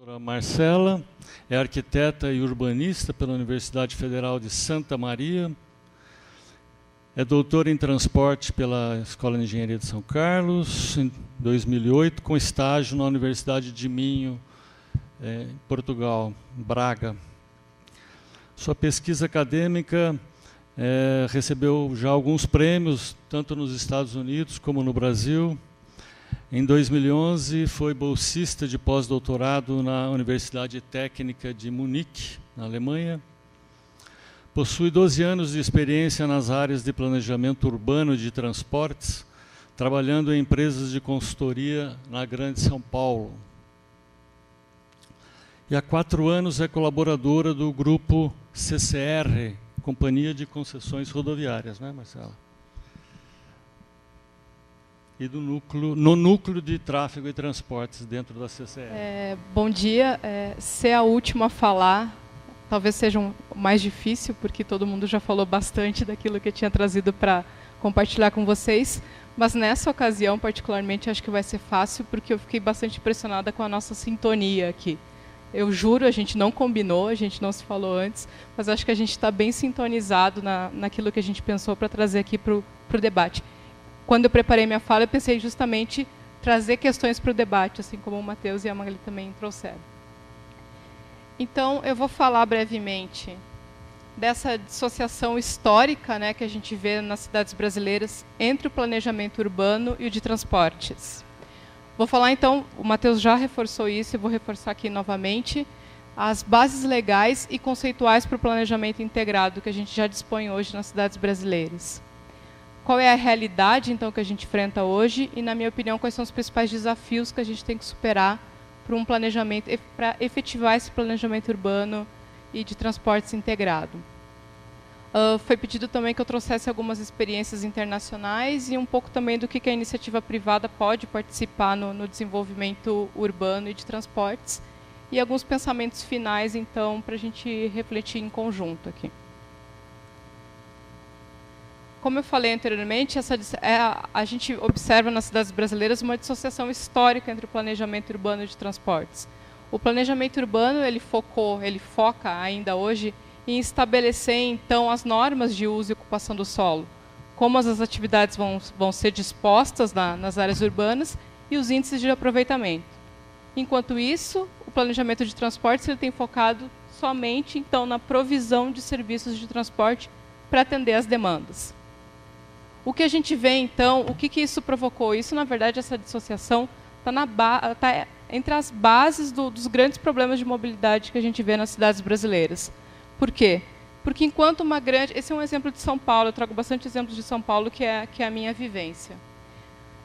A Marcela é arquiteta e urbanista pela Universidade Federal de Santa Maria, é doutora em transporte pela Escola de Engenharia de São Carlos, em 2008, com estágio na Universidade de Minho, em Portugal, Braga. Sua pesquisa acadêmica recebeu já alguns prêmios, tanto nos Estados Unidos como no Brasil. Em 2011, foi bolsista de pós-doutorado na Universidade Técnica de Munique, na Alemanha. Possui 12 anos de experiência nas áreas de planejamento urbano e de transportes, trabalhando em empresas de consultoria na Grande São Paulo. E há 4 anos é colaboradora do grupo CCR, Companhia de Concessões Rodoviárias, né, Marcela? E no núcleo de tráfego e transportes dentro da CCR. Bom dia. Ser a última a falar talvez seja mais difícil, porque todo mundo já falou bastante daquilo que eu tinha trazido para compartilhar com vocês, mas nessa ocasião, particularmente, acho que vai ser fácil, porque eu fiquei bastante impressionada com a nossa sintonia aqui. Eu juro, a gente não combinou, a gente não se falou antes, mas acho que a gente está bem sintonizado naquilo que a gente pensou para trazer aqui para o debate. Quando eu preparei minha fala, eu pensei justamente trazer questões para o debate, assim como o Matheus e a Magali também trouxeram. Então, eu vou falar brevemente dessa dissociação histórica, né, que a gente vê nas cidades brasileiras entre o planejamento urbano e o de transportes. Vou falar, então, o Matheus já reforçou isso, eu vou reforçar aqui novamente, as bases legais e conceituais para o planejamento integrado que a gente já dispõe hoje nas cidades brasileiras. Qual é a realidade, então, que a gente enfrenta hoje e, na minha opinião, quais são os principais desafios que a gente tem que superar para um planejamento, para efetivar esse planejamento urbano e de transportes integrado. Foi pedido também que eu trouxesse algumas experiências internacionais e um pouco também do que a iniciativa privada pode participar no desenvolvimento urbano e de transportes e alguns pensamentos finais, então, para a gente refletir em conjunto aqui. Como eu falei anteriormente, a gente observa nas cidades brasileiras uma dissociação histórica entre o planejamento urbano e de transportes. O planejamento urbano ele foca ainda hoje em estabelecer então as normas de uso e ocupação do solo, como as atividades vão ser dispostas nas áreas urbanas e os índices de aproveitamento. Enquanto isso, o planejamento de transportes ele tem focado somente então na provisão de serviços de transporte para atender às demandas. O que a gente vê, então, o que isso provocou? Isso, na verdade, essa dissociação está entre as bases dos grandes problemas de mobilidade que a gente vê nas cidades brasileiras. Por quê? Porque enquanto uma grande... Esse é um exemplo de São Paulo, eu trago bastante exemplos de São Paulo, que é a minha vivência.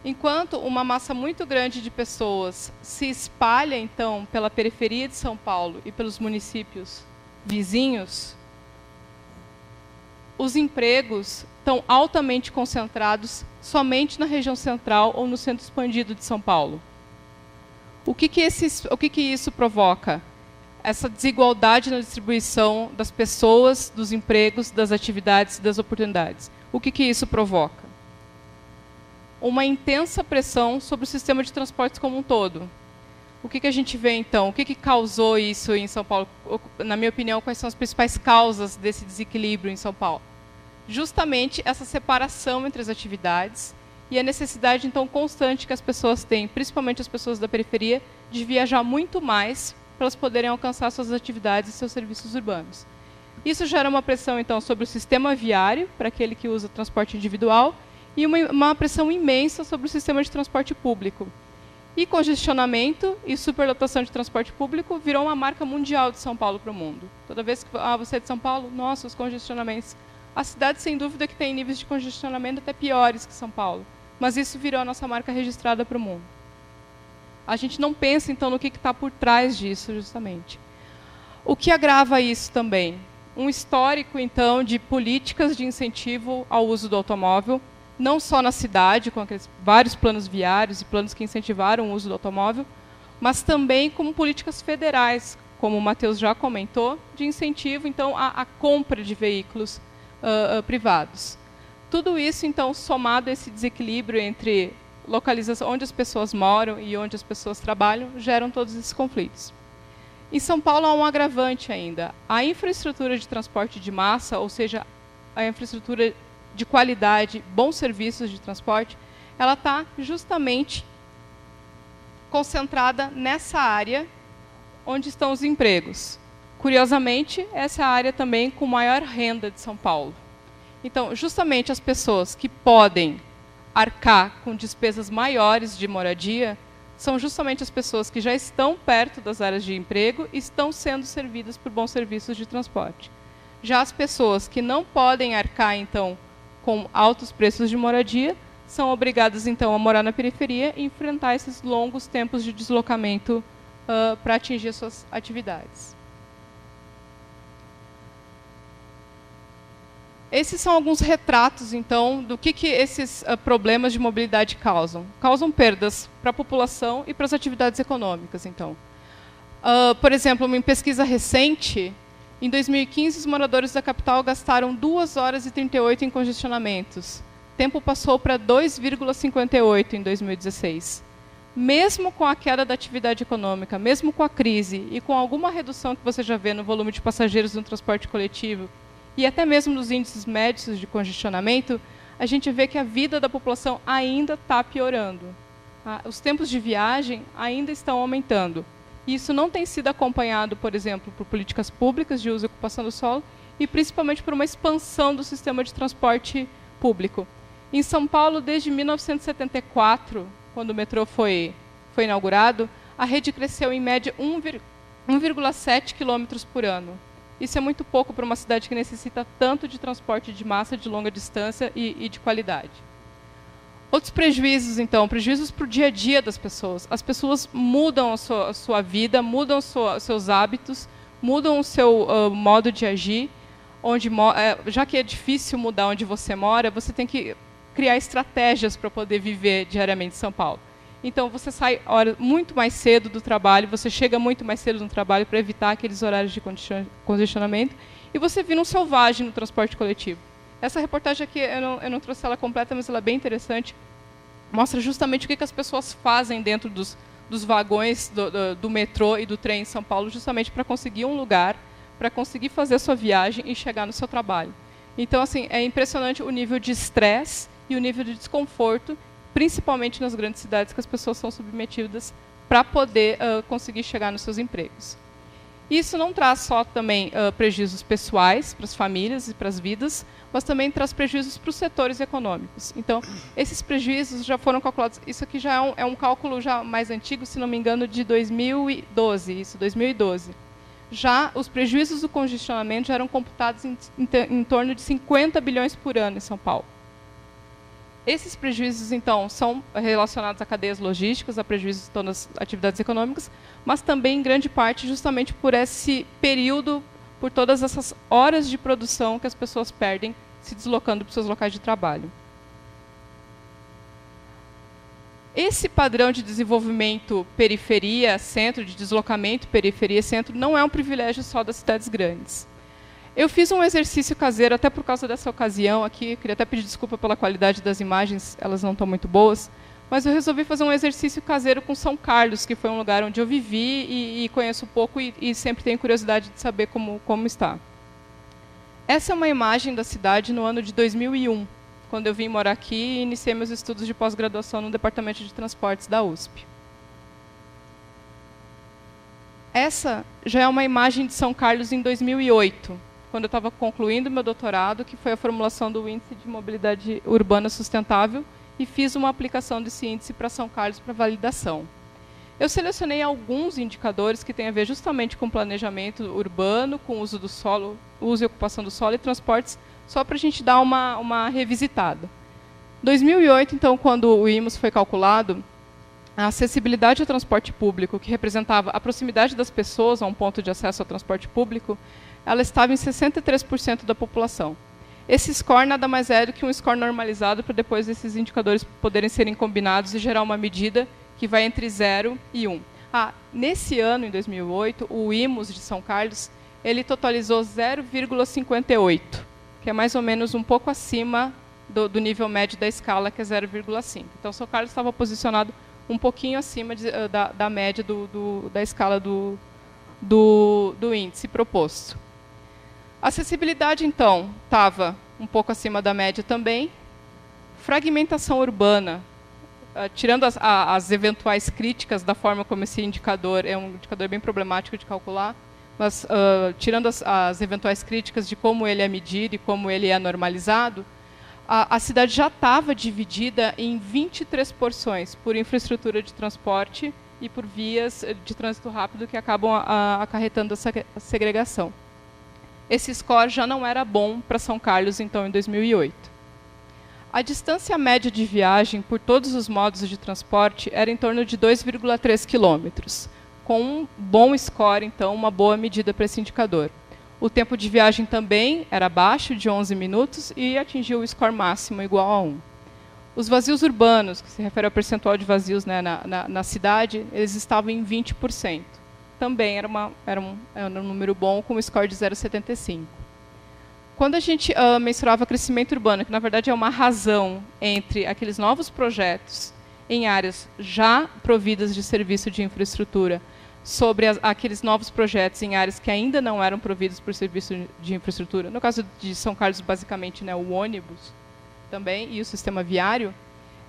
Enquanto uma massa muito grande de pessoas se espalha, então, pela periferia de São Paulo e pelos municípios vizinhos, os empregos estão altamente concentrados somente na região central ou no centro expandido de São Paulo. O que isso provoca? Essa desigualdade na distribuição das pessoas, dos empregos, das atividades, das oportunidades. O que isso provoca? Uma intensa pressão sobre o sistema de transportes como um todo. O que a gente vê, então? O que causou isso em São Paulo? Na minha opinião, quais são as principais causas desse desequilíbrio em São Paulo? Justamente essa separação entre as atividades e a necessidade, então, constante que as pessoas têm, principalmente as pessoas da periferia, de viajar muito mais para elas poderem alcançar suas atividades e seus serviços urbanos. Isso gera uma pressão, então, sobre o sistema viário, para aquele que usa transporte individual, e uma pressão imensa sobre o sistema de transporte público. E congestionamento e superlotação de transporte público virou uma marca mundial de São Paulo para o mundo. Toda vez que você é de São Paulo, nossa, os congestionamentos. A cidade, sem dúvida, que tem níveis de congestionamento até piores que São Paulo. Mas isso virou a nossa marca registrada para o mundo. A gente não pensa, então, no que está por trás disso, justamente. O que agrava isso também? Um histórico, então, de políticas de incentivo ao uso do automóvel, não só na cidade, com aqueles vários planos viários e planos que incentivaram o uso do automóvel, mas também como políticas federais, como o Matheus já comentou, de incentivo, então, à compra de veículos privados. Tudo isso, então, somado a esse desequilíbrio entre localização, onde as pessoas moram e onde as pessoas trabalham, geram todos esses conflitos. Em São Paulo há um agravante ainda. A infraestrutura de transporte de massa, ou seja, a infraestrutura de qualidade, bons serviços de transporte, ela está justamente concentrada nessa área onde estão os empregos. Curiosamente, essa é a área também com maior renda de São Paulo. Então, justamente as pessoas que podem arcar com despesas maiores de moradia são justamente as pessoas que já estão perto das áreas de emprego e estão sendo servidas por bons serviços de transporte. Já as pessoas que não podem arcar, então, com altos preços de moradia, são obrigadas, então, a morar na periferia e enfrentar esses longos tempos de deslocamento para atingir as suas atividades. Esses são alguns retratos, então, do que esses problemas de mobilidade causam. Causam perdas para a população e para as atividades econômicas, então. Por exemplo, em pesquisa recente, em 2015, os moradores da capital gastaram 2 horas e 38 em congestionamentos. O tempo passou para 2,58 em 2016. Mesmo com a queda da atividade econômica, mesmo com a crise e com alguma redução que você já vê no volume de passageiros no transporte coletivo, e até mesmo nos índices médios de congestionamento, a gente vê que a vida da população ainda está piorando. Os tempos de viagem ainda estão aumentando. E isso não tem sido acompanhado, por exemplo, por políticas públicas de uso e ocupação do solo, e principalmente por uma expansão do sistema de transporte público. Em São Paulo, desde 1974, quando o metrô foi inaugurado, a rede cresceu em média 1,7 km por ano. Isso é muito pouco para uma cidade que necessita tanto de transporte de massa de longa distância e de qualidade. Outros prejuízos, então, prejuízos para o dia a dia das pessoas. As pessoas mudam a sua vida, mudam seus hábitos, mudam o seu modo de agir. Já que é difícil mudar onde você mora, você tem que criar estratégias para poder viver diariamente em São Paulo. Então, você sai muito mais cedo do trabalho, você chega muito mais cedo no trabalho para evitar aqueles horários de congestionamento, e você vira um selvagem no transporte coletivo. Essa reportagem aqui, eu não trouxe ela completa, mas ela é bem interessante. Mostra justamente o que as pessoas fazem dentro dos vagões do metrô e do trem em São Paulo, justamente para conseguir um lugar, para conseguir fazer a sua viagem e chegar no seu trabalho. Então, assim, é impressionante o nível de estresse e o nível de desconforto, principalmente nas grandes cidades, que as pessoas são submetidas para poder conseguir chegar nos seus empregos. Isso não traz só também prejuízos pessoais para as famílias e para as vidas, mas também traz prejuízos para os setores econômicos. Então, esses prejuízos já foram calculados. Isso aqui já é um cálculo já mais antigo, se não me engano, de 2012. Já os prejuízos do congestionamento já eram computados em torno de 50 bilhões por ano em São Paulo. Esses prejuízos, então, são relacionados a cadeias logísticas, a prejuízos de todas as atividades econômicas, mas também, em grande parte, justamente por esse período, por todas essas horas de produção que as pessoas perdem se deslocando para os seus locais de trabalho. Esse padrão de desenvolvimento periferia-centro, de deslocamento periferia-centro, não é um privilégio só das cidades grandes. Eu fiz um exercício caseiro, até por causa dessa ocasião aqui, queria até pedir desculpa pela qualidade das imagens, elas não estão muito boas, mas eu resolvi fazer um exercício caseiro com São Carlos, que foi um lugar onde eu vivi e conheço pouco e sempre tenho curiosidade de saber como está. Essa é uma imagem da cidade no ano de 2001, quando eu vim morar aqui e iniciei meus estudos de pós-graduação no Departamento de Transportes da USP. Essa já é uma imagem de São Carlos em 2008, quando eu estava concluindo meu doutorado, que foi a formulação do Índice de Mobilidade Urbana Sustentável, e fiz uma aplicação desse índice para São Carlos para validação. Eu selecionei alguns indicadores que têm a ver justamente com planejamento urbano, com uso do solo, uso e ocupação do solo e transportes, só para a gente dar uma revisitada. Em 2008, então, quando o IMOS foi calculado, a acessibilidade ao transporte público, que representava a proximidade das pessoas a um ponto de acesso ao transporte público, ela estava em 63% da população. Esse score nada mais é do que um score normalizado para depois esses indicadores poderem serem combinados e gerar uma medida que vai entre 0 e 1. Nesse ano, em 2008, o IMOS de São Carlos, ele totalizou 0,58, que é mais ou menos um pouco acima do nível médio da escala, que é 0,5. Então, São Carlos estava posicionado um pouquinho acima da média da escala do do índice proposto. A acessibilidade, então, estava um pouco acima da média também. Fragmentação urbana, tirando as eventuais críticas da forma como esse indicador, é um indicador bem problemático de calcular, mas tirando as eventuais críticas de como ele é medido e como ele é normalizado, a cidade já estava dividida em 23 porções por infraestrutura de transporte e por vias de trânsito rápido que acabam acarretando essa segregação. Esse score já não era bom para São Carlos, então, em 2008. A distância média de viagem por todos os modos de transporte era em torno de 2,3 quilômetros, com um bom score, então, uma boa medida para esse indicador. O tempo de viagem também era baixo, de 11 minutos, e atingiu o score máximo igual a 1. Os vazios urbanos, que se refere ao percentual de vazios, né, na cidade, eles estavam em 20%. Também era um número bom, com um score de 0,75. Quando a gente mensurava crescimento urbano, que na verdade é uma razão entre aqueles novos projetos em áreas já providas de serviço de infraestrutura, sobre aqueles novos projetos em áreas que ainda não eram providos por serviço de infraestrutura, no caso de São Carlos, basicamente, né, o ônibus também e o sistema viário,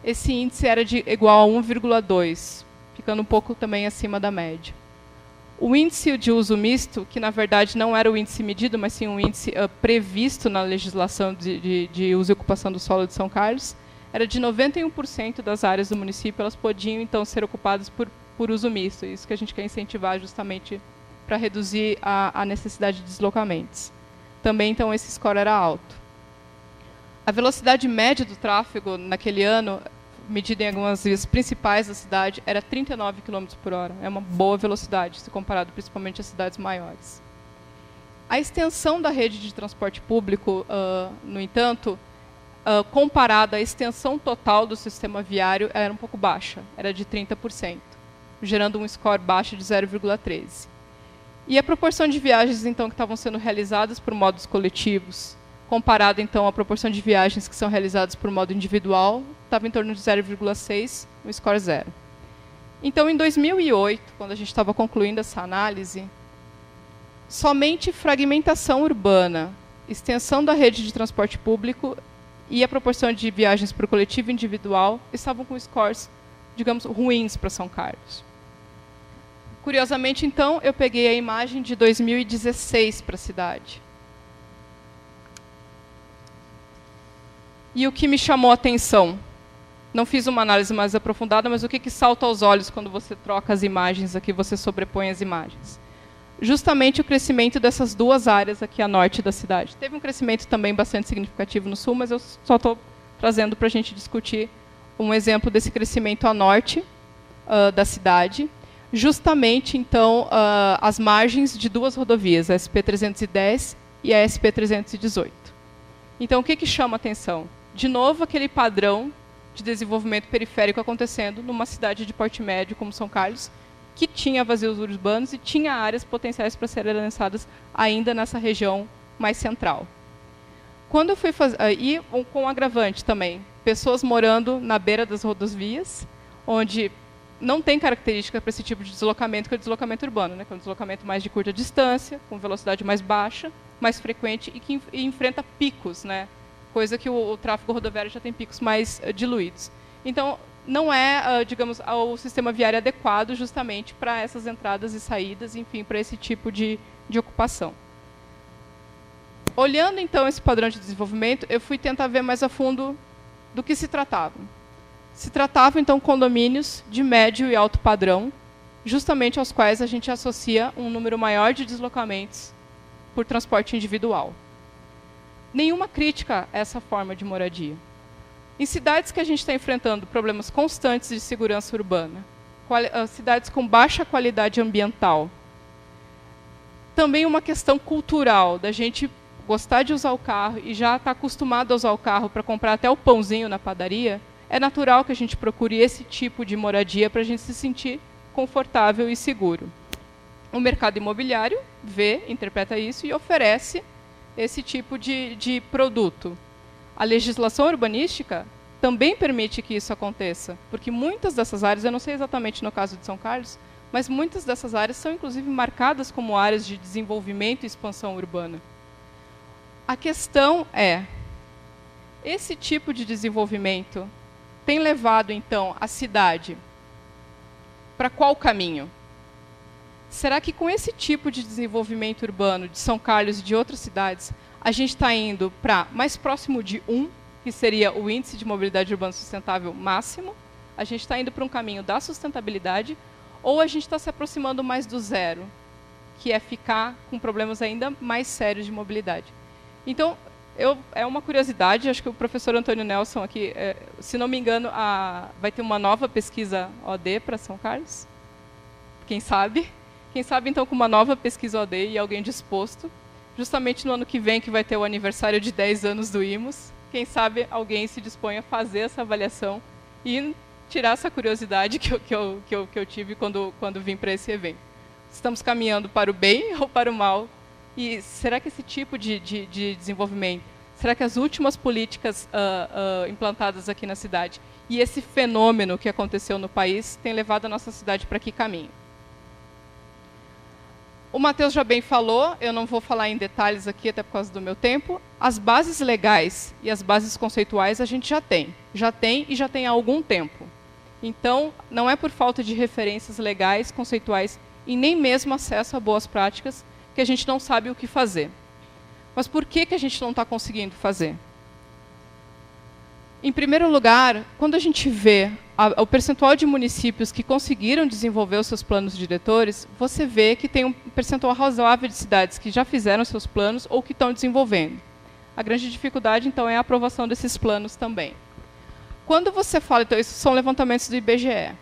esse índice era igual a 1,2, ficando um pouco também acima da média. O índice de uso misto, que na verdade não era o índice medido, mas sim um índice previsto na legislação de uso e ocupação do solo de São Carlos, era de 91% das áreas do município, elas podiam então ser ocupadas por uso misto. Isso que a gente quer incentivar justamente para reduzir a necessidade de deslocamentos. Também, então, esse score era alto. A velocidade média do tráfego naquele ano, medida em algumas vias principais da cidade, era 39 km por hora. É uma boa velocidade, se comparado principalmente às cidades maiores. A extensão da rede de transporte público, no entanto, comparada à extensão total do sistema viário, era um pouco baixa, era de 30%, gerando um score baixo de 0,13. E a proporção de viagens, então, que estavam sendo realizadas por modos coletivos, comparado, então, à proporção de viagens que são realizadas por modo individual, estava em torno de 0,6, um score 0. Então, em 2008, quando a gente estava concluindo essa análise, somente fragmentação urbana, extensão da rede de transporte público e a proporção de viagens por coletivo e individual estavam com scores, digamos, ruins para São Carlos. Curiosamente, então, eu peguei a imagem de 2016 para a cidade. E o que me chamou a atenção? Não fiz uma análise mais aprofundada, mas o que salta aos olhos quando você troca as imagens aqui, você sobrepõe as imagens? Justamente o crescimento dessas duas áreas aqui a norte da cidade. Teve um crescimento também bastante significativo no sul, mas eu só estou trazendo para a gente discutir um exemplo desse crescimento a norte da cidade. Justamente, então, as margens de duas rodovias, a SP-310 e a SP-318. Então, o que chama a atenção? De novo, aquele padrão de desenvolvimento periférico acontecendo numa cidade de porte médio como São Carlos, que tinha vazios urbanos e tinha áreas potenciais para serem lançadas ainda nessa região mais central. Quando eu fui fazer, e com um agravante também, pessoas morando na beira das rodovias, onde não tem característica para esse tipo de deslocamento, que é o deslocamento urbano, né, que é um deslocamento mais de curta distância, com velocidade mais baixa, mais frequente e que enfrenta picos, né, coisa que o tráfego rodoviário já tem picos mais diluídos. Então, não é, digamos, o sistema viário adequado justamente para essas entradas e saídas, enfim, para esse tipo de ocupação. Olhando, então, esse padrão de desenvolvimento, eu fui tentar ver mais a fundo do que se tratava. Se tratava, então, condomínios de médio e alto padrão, justamente aos quais a gente associa um número maior de deslocamentos por transporte individual. Nenhuma crítica a essa forma de moradia. Em cidades que a gente está enfrentando problemas constantes de segurança urbana, cidades com baixa qualidade ambiental, também uma questão cultural, da gente gostar de usar o carro e já estar acostumado a usar o carro para comprar até o pãozinho na padaria, é natural que a gente procure esse tipo de moradia para a gente se sentir confortável e seguro. O mercado imobiliário vê, interpreta isso e oferece esse tipo de produto. A legislação urbanística também permite que isso aconteça, porque muitas dessas áreas, eu não sei exatamente no caso de São Carlos, mas muitas dessas áreas são, inclusive, marcadas como áreas de desenvolvimento e expansão urbana. A questão é, esse tipo de desenvolvimento tem levado, então, a cidade para qual caminho? Será que com esse tipo de desenvolvimento urbano de São Carlos e de outras cidades, a gente está indo para mais próximo de 1, que seria o índice de mobilidade urbana sustentável máximo? A gente está indo para um caminho da sustentabilidade, ou a gente está se aproximando mais do 0, que é ficar com problemas ainda mais sérios de mobilidade? Então, é uma curiosidade, acho que o professor Antônio Nelson aqui, se não me engano, vai ter uma nova pesquisa OD para São Carlos? Quem sabe? Quem sabe, então, com uma nova pesquisa OD e alguém disposto, justamente no ano que vem, que vai ter o aniversário de 10 anos do IMOS, quem sabe alguém se dispõe a fazer essa avaliação e tirar essa curiosidade que eu tive quando vim para esse evento. Estamos caminhando para o bem ou para o mal? E será que esse tipo de desenvolvimento, será que as últimas políticas implantadas aqui na cidade e esse fenômeno que aconteceu no país tem levado a nossa cidade para que caminho? O Matheus já bem falou, eu não vou falar em detalhes aqui, até por causa do meu tempo. As bases legais e as bases conceituais a gente já tem e já tem há algum tempo. Então, não é por falta de referências legais, conceituais e nem mesmo acesso a boas práticas que a gente não sabe o que fazer. Mas por que a gente não está conseguindo fazer? Em primeiro lugar, quando a gente vê o percentual de municípios que conseguiram desenvolver os seus planos diretores, você vê que tem um percentual razoável de cidades que já fizeram seus planos ou que estão desenvolvendo. A grande dificuldade, então, é a aprovação desses planos também. Quando você fala, então, isso são levantamentos do IBGE.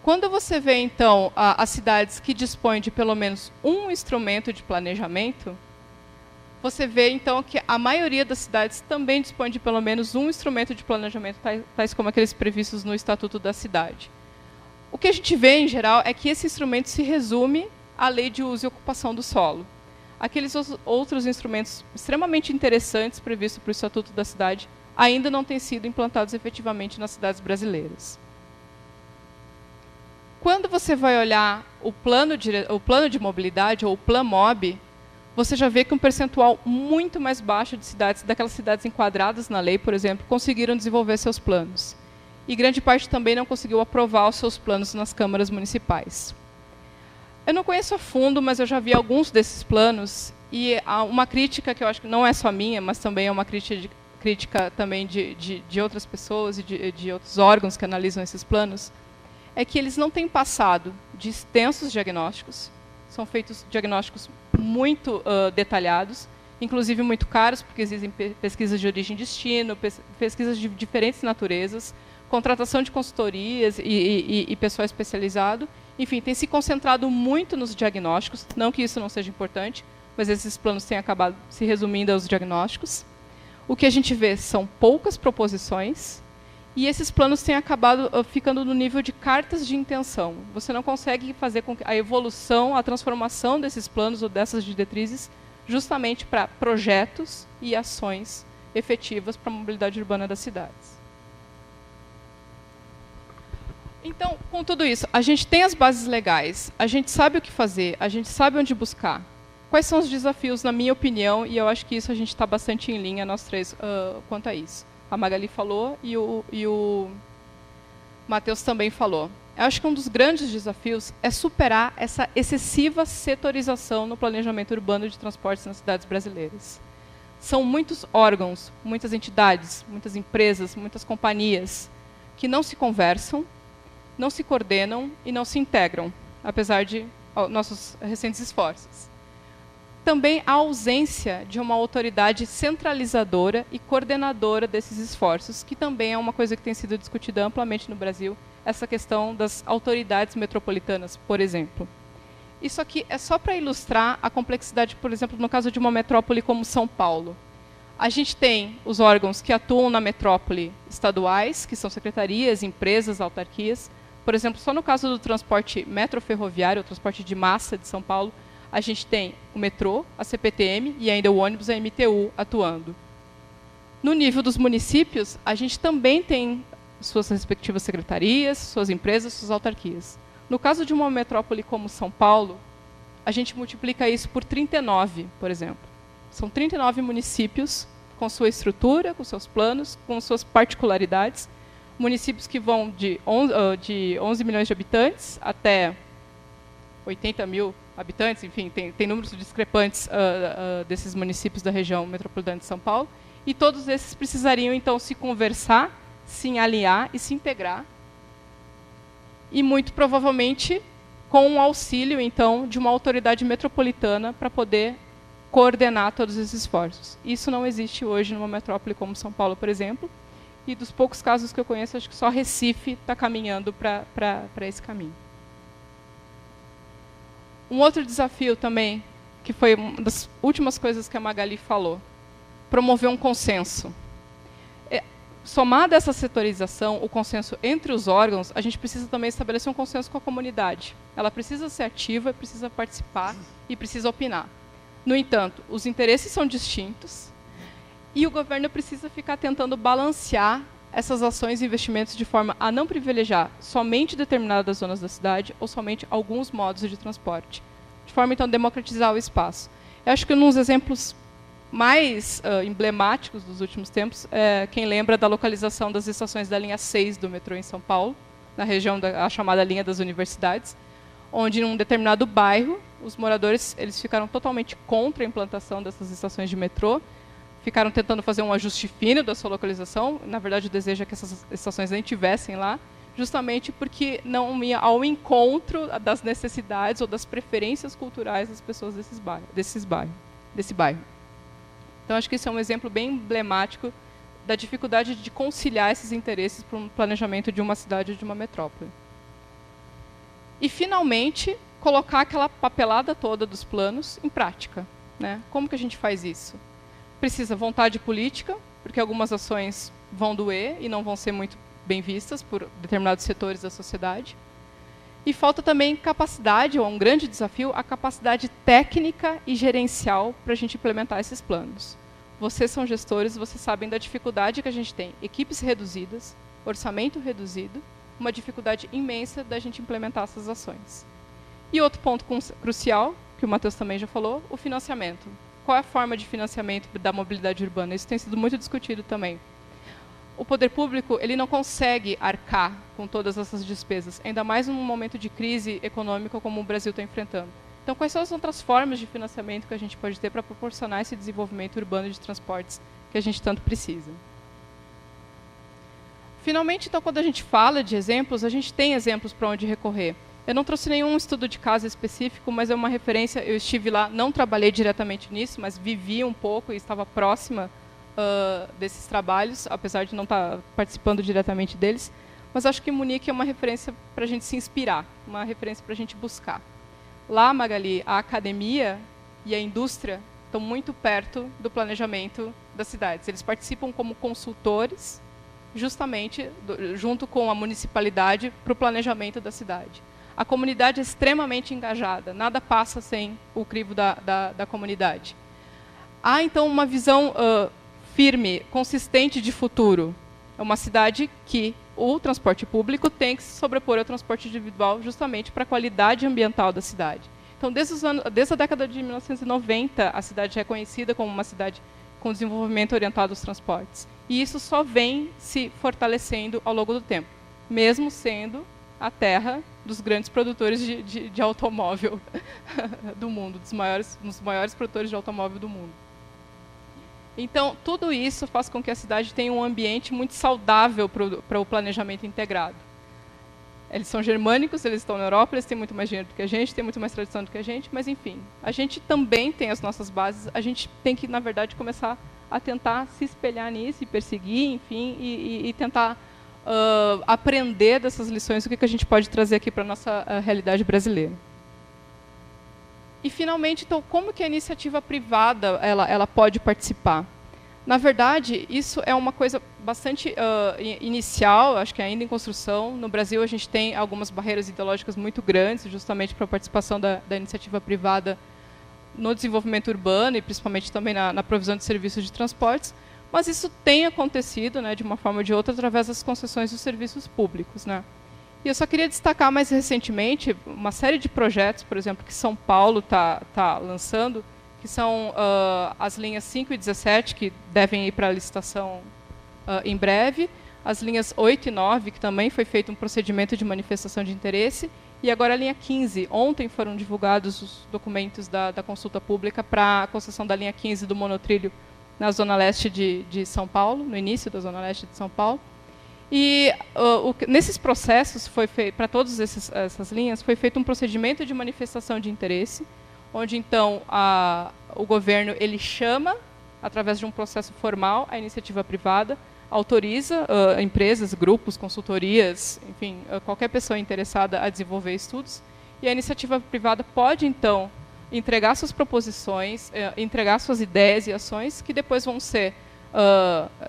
Quando você vê, então, as cidades que dispõem de pelo menos um instrumento de planejamento, você vê, então, que a maioria das cidades também dispõe de pelo menos um instrumento de planejamento, tais como aqueles previstos no Estatuto da Cidade. O que a gente vê, em geral, é que esse instrumento se resume à Lei de Uso e Ocupação do Solo. Aqueles outros instrumentos extremamente interessantes previstos para o Estatuto da Cidade ainda não têm sido implantados efetivamente nas cidades brasileiras. Quando você vai olhar o plano de mobilidade, ou o PlanMob, você já vê que um percentual muito mais baixo de cidades, daquelas cidades enquadradas na lei, por exemplo, conseguiram desenvolver seus planos. E grande parte também não conseguiu aprovar os seus planos nas câmaras municipais. Eu não conheço a fundo, mas eu já vi alguns desses planos, e há uma crítica que eu acho que não é só minha, mas também é uma crítica também de outras pessoas e de outros órgãos que analisam esses planos, é que eles não têm passado de extensos diagnósticos, são feitos diagnósticos muito detalhados, inclusive muito caros, porque existem pesquisas de origem e destino, pesquisas de diferentes naturezas, contratação de consultorias e pessoal especializado. Enfim, tem se concentrado muito nos diagnósticos, não que isso não seja importante, mas esses planos têm acabado se resumindo aos diagnósticos. O que a gente vê são poucas proposições, e esses planos têm acabado ficando no nível de cartas de intenção. Você não consegue fazer com que a evolução, a transformação desses planos ou dessas diretrizes justamente para projetos e ações efetivas para a mobilidade urbana das cidades. Então, com tudo isso, a gente tem as bases legais, a gente sabe o que fazer, a gente sabe onde buscar. Quais são os desafios, na minha opinião, e eu acho que isso a gente está bastante em linha, nós três, quanto a isso. A Magali falou e o Matheus também falou. Eu acho que um dos grandes desafios é superar essa excessiva setorização no planejamento urbano de transportes nas cidades brasileiras. São muitos órgãos, muitas entidades, muitas empresas, muitas companhias que não se conversam, não se coordenam e não se integram, apesar de nossos recentes esforços. Também a ausência de uma autoridade centralizadora e coordenadora desses esforços, que também é uma coisa que tem sido discutida amplamente no Brasil, essa questão das autoridades metropolitanas, por exemplo. Isso aqui é só para ilustrar a complexidade, por exemplo, no caso de uma metrópole como São Paulo. A gente tem os órgãos que atuam na metrópole estaduais, que são secretarias, empresas, autarquias. Por exemplo, só no caso do transporte metroferroviário, o transporte de massa de São Paulo, a gente tem o metrô, a CPTM e ainda o ônibus, a MTU, atuando. No nível dos municípios, a gente também tem suas respectivas secretarias, suas empresas, suas autarquias. No caso de uma metrópole como São Paulo, a gente multiplica isso por 39, por exemplo. São 39 municípios com sua estrutura, com seus planos, com suas particularidades. Municípios que vão de 11 milhões de habitantes até 80 mil habitantes, enfim, tem números discrepantes desses municípios da região metropolitana de São Paulo. E todos esses precisariam, então, se conversar, se alinhar e se integrar. E, muito provavelmente, com o auxílio, então, de uma autoridade metropolitana para poder coordenar todos esses esforços. Isso não existe hoje numa metrópole como São Paulo, por exemplo. E dos poucos casos que eu conheço, acho que só Recife está caminhando para esse caminho. Um outro desafio também, que foi uma das últimas coisas que a Magali falou, promover um consenso. Somada essa setorização, o consenso entre os órgãos, a gente precisa também estabelecer um consenso com a comunidade. Ela precisa ser ativa, precisa participar e precisa opinar. No entanto, os interesses são distintos e o governo precisa ficar tentando balancear essas ações e investimentos de forma a não privilegiar somente determinadas zonas da cidade ou somente alguns modos de transporte, de forma, então, a democratizar o espaço. Eu acho que um dos exemplos mais emblemáticos dos últimos tempos é quem lembra da localização das estações da linha 6 do metrô em São Paulo, na região da chamada linha das universidades, onde, em um determinado bairro, os moradores eles ficaram totalmente contra a implantação dessas estações de metrô, ficaram tentando fazer um ajuste fino da sua localização. Na verdade, o desejo é que essas estações nem tivessem lá, justamente porque não ia ao encontro das necessidades ou das preferências culturais das pessoas desse bairro. Então, acho que isso é um exemplo bem emblemático da dificuldade de conciliar esses interesses para um planejamento de uma cidade ou de uma metrópole. E, finalmente, colocar aquela papelada toda dos planos em prática, né? Como que a gente faz isso? Precisa vontade política, porque algumas ações vão doer e não vão ser muito bem vistas por determinados setores da sociedade. E falta também capacidade, ou um grande desafio, a capacidade técnica e gerencial para a gente implementar esses planos. Vocês são gestores, vocês sabem da dificuldade que a gente tem. Equipes reduzidas, orçamento reduzido, uma dificuldade imensa da gente implementar essas ações. E outro ponto crucial, que o Matheus também já falou, o financiamento. Qual é a forma de financiamento da mobilidade urbana? Isso tem sido muito discutido também. O poder público ele não consegue arcar com todas essas despesas, ainda mais num momento de crise econômica como o Brasil está enfrentando. Então, quais são as outras formas de financiamento que a gente pode ter para proporcionar esse desenvolvimento urbano de transportes que a gente tanto precisa? Finalmente, então, quando a gente fala de exemplos, a gente tem exemplos para onde recorrer. Eu não trouxe nenhum estudo de caso específico, mas é uma referência. Eu estive lá, não trabalhei diretamente nisso, mas vivi um pouco e estava próxima desses trabalhos, apesar de não estar participando diretamente deles. Mas acho que Munique é uma referência para a gente se inspirar, uma referência para a gente buscar. Lá, Magali, a academia e a indústria estão muito perto do planejamento das cidades. Eles participam como consultores, justamente junto com a municipalidade, para o planejamento da cidade. A comunidade é extremamente engajada, nada passa sem o crivo da comunidade. Há, então, uma visão firme, consistente de futuro. É uma cidade que o transporte público tem que se sobrepor ao transporte individual justamente para a qualidade ambiental da cidade. Então, desde a década de 1990, a cidade é reconhecida como uma cidade com desenvolvimento orientado aos transportes. E isso só vem se fortalecendo ao longo do tempo, mesmo sendo a terra dos grandes produtores de automóvel do mundo, dos maiores produtores de automóvel do mundo. Então, tudo isso faz com que a cidade tenha um ambiente muito saudável para o planejamento integrado. Eles são germânicos, eles estão na Europa, eles têm muito mais dinheiro do que a gente, têm muito mais tradição do que a gente, mas, enfim, a gente também tem as nossas bases, a gente tem que, na verdade, começar a tentar se espelhar nisso e perseguir, enfim, e tentar aprender dessas lições, o que a gente pode trazer aqui para a nossa realidade brasileira. E, finalmente, então, como que a iniciativa privada ela pode participar? Na verdade, isso é uma coisa bastante inicial, acho que ainda em construção. No Brasil, a gente tem algumas barreiras ideológicas muito grandes, justamente para a participação da iniciativa privada no desenvolvimento urbano e, principalmente, também na provisão de serviços de transportes. Mas isso tem acontecido, né, de uma forma ou de outra, através das concessões dos serviços públicos, né? E eu só queria destacar mais recentemente uma série de projetos, por exemplo, que São Paulo está lançando, que são as linhas 5 e 17, que devem ir para a licitação em breve, as linhas 8 e 9, que também foi feito um procedimento de manifestação de interesse, e agora a linha 15. Ontem foram divulgados os documentos da consulta pública para a concessão da linha 15 do monotrilho na Zona Leste de São Paulo, no início da Zona Leste de São Paulo. E nesses processos, para todas essas linhas, foi feito um procedimento de manifestação de interesse, onde, então, o governo ele chama, através de um processo formal, a iniciativa privada, autoriza empresas, grupos, consultorias, enfim, qualquer pessoa interessada a desenvolver estudos, e a iniciativa privada pode, então, entregar suas proposições, entregar suas ideias e ações, que depois vão ser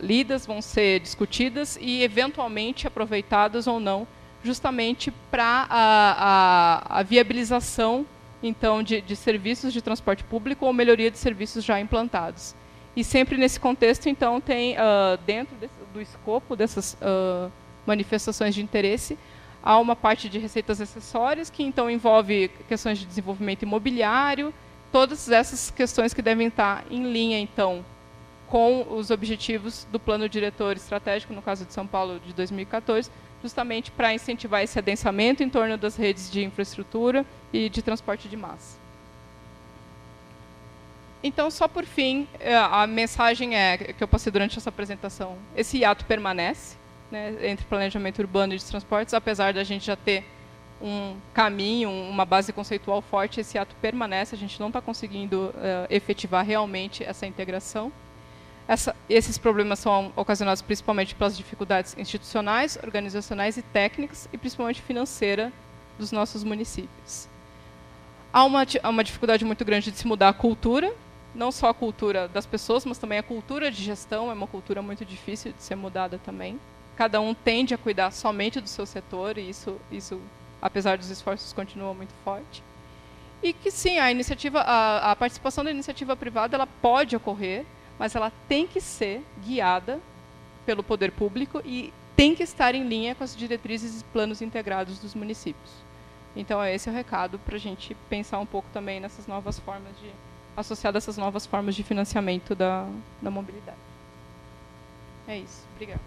lidas, vão ser discutidas e, eventualmente, aproveitadas ou não, justamente para a viabilização, então, de serviços de transporte público ou melhoria de serviços já implantados. E sempre nesse contexto, então, tem, dentro do escopo dessas manifestações de interesse, há uma parte de receitas acessórias, que, então, envolve questões de desenvolvimento imobiliário, todas essas questões que devem estar em linha, então, com os objetivos do Plano Diretor Estratégico, no caso de São Paulo, de 2014, justamente para incentivar esse adensamento em torno das redes de infraestrutura e de transporte de massa. Então, só por fim, a mensagem que eu passei durante essa apresentação. Esse hiato permanece, né, entre planejamento urbano e de transportes, apesar da gente já ter um caminho, uma base conceitual forte, esse hiato permanece, a gente não está conseguindo efetivar realmente essa integração. Esses problemas são ocasionados principalmente pelas dificuldades institucionais, organizacionais e técnicas, e principalmente financeira dos nossos municípios. Há uma dificuldade muito grande de se mudar a cultura, não só a cultura das pessoas, mas também a cultura de gestão, é uma cultura muito difícil de ser mudada também. Cada um tende a cuidar somente do seu setor, e isso apesar dos esforços, continua muito forte. E que, sim, a participação da iniciativa privada ela pode ocorrer, mas ela tem que ser guiada pelo poder público e tem que estar em linha com as diretrizes e planos integrados dos municípios. Então, esse é o recado para a gente pensar um pouco também nessas novas formas associadas a essas novas formas de financiamento da mobilidade. É isso. Obrigada.